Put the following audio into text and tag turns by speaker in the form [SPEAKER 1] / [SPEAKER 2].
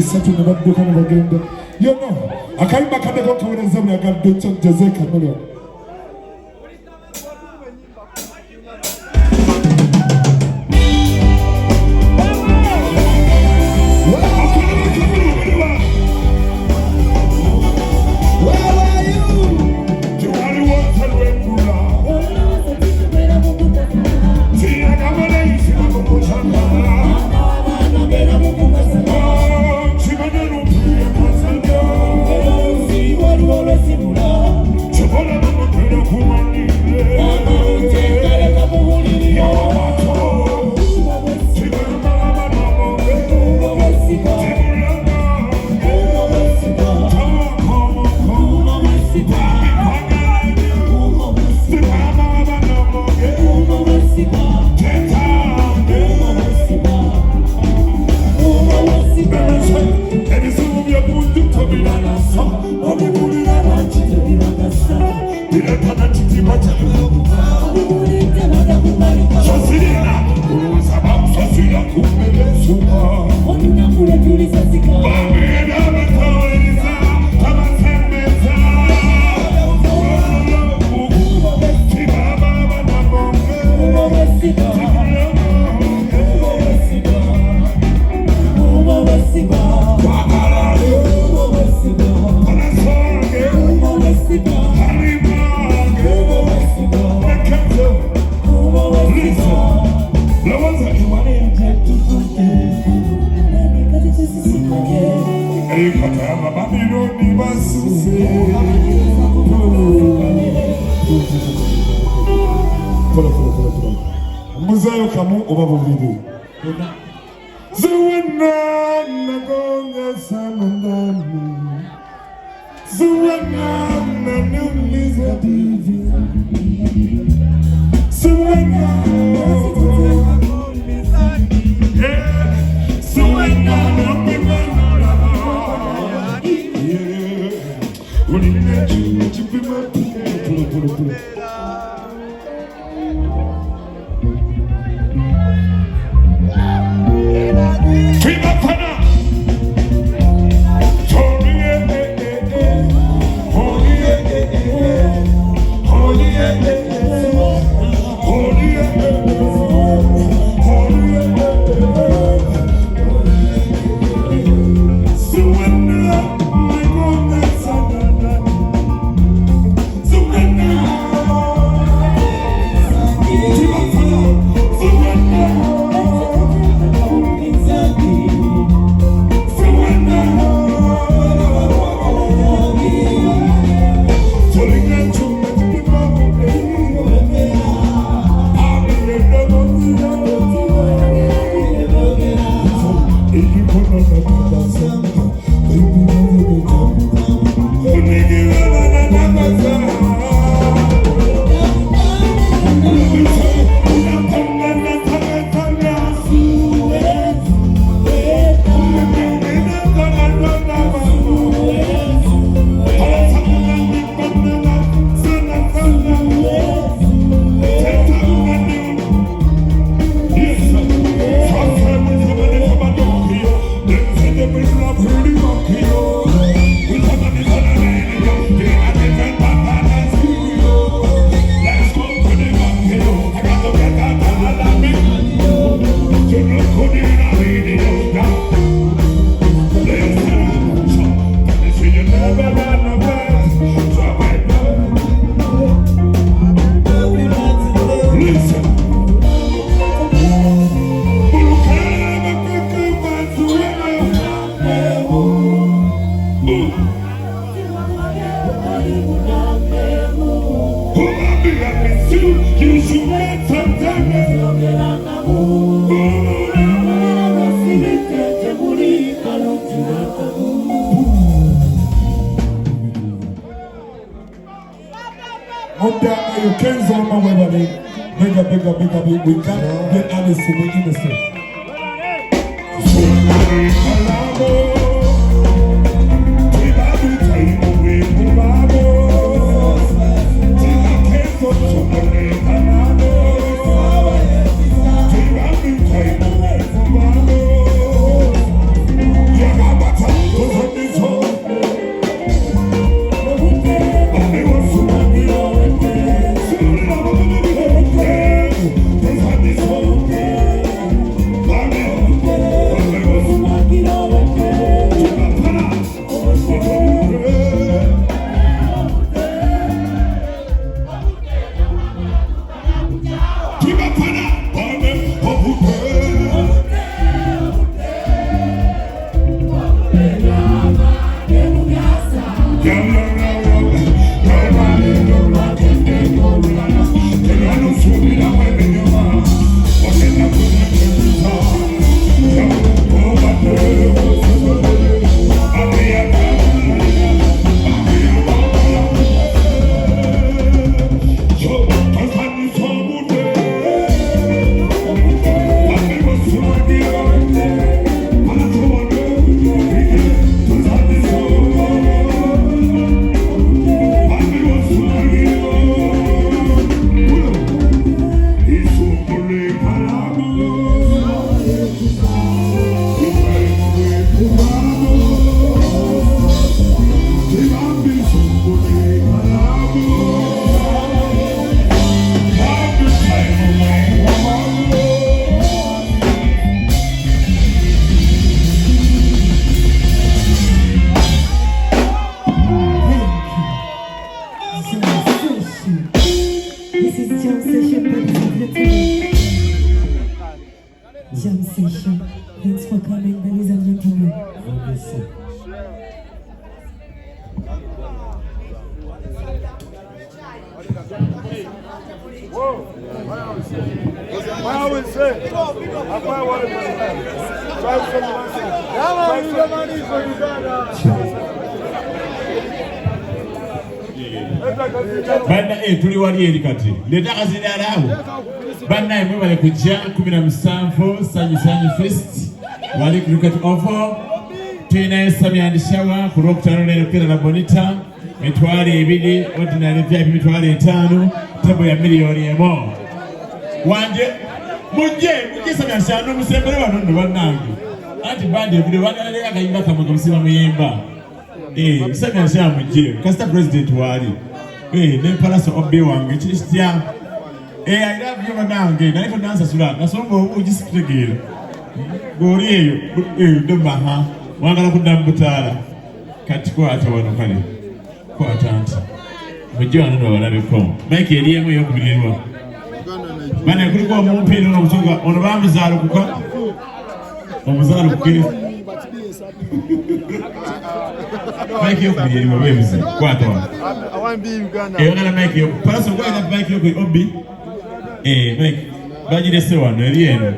[SPEAKER 1] Satu ne badduka ne bagenda yonna akayimba kadeko kawereza buli agadde Jose Kamelo Muzayo kamu oba bubiri Zuwana nagonga samandani Zuwana nanuliza divi Zuwana Zuwana we can't get Alice to be innocent.
[SPEAKER 2] Banda tuli wali eri kati leta kazidalawo banda mwe bale kujja 17 sanyu fest wali cricket offer tina Samia ndishawa ku Rocktown lero kera na bonita mitwali ebili ordinary VIP mitwali 5 tebo ya milioni emo wanje mujje Samia shano musembere banondo banange ati bandi ebili wanaleka akayimba kamwe kamusima muyimba Samia shano mujje kasta president wali ne palaso obbe wange kiristya I love you manange na ipo dansa sula na sombo ujisikegera gori eyo ndomaha wangala kudambutala kati ko atawano kale ko atanta mujjo anono balabeko mike eliyemo yokubirirwa bana kuliko omumpino no mutunga ono bamuzalo kuka omuzalo kukiri mike yokubirirwa bemze kwatwa awambi Uganda ngala mike yo palaso kwa ina mike yo obi mike bajire sewa no elieno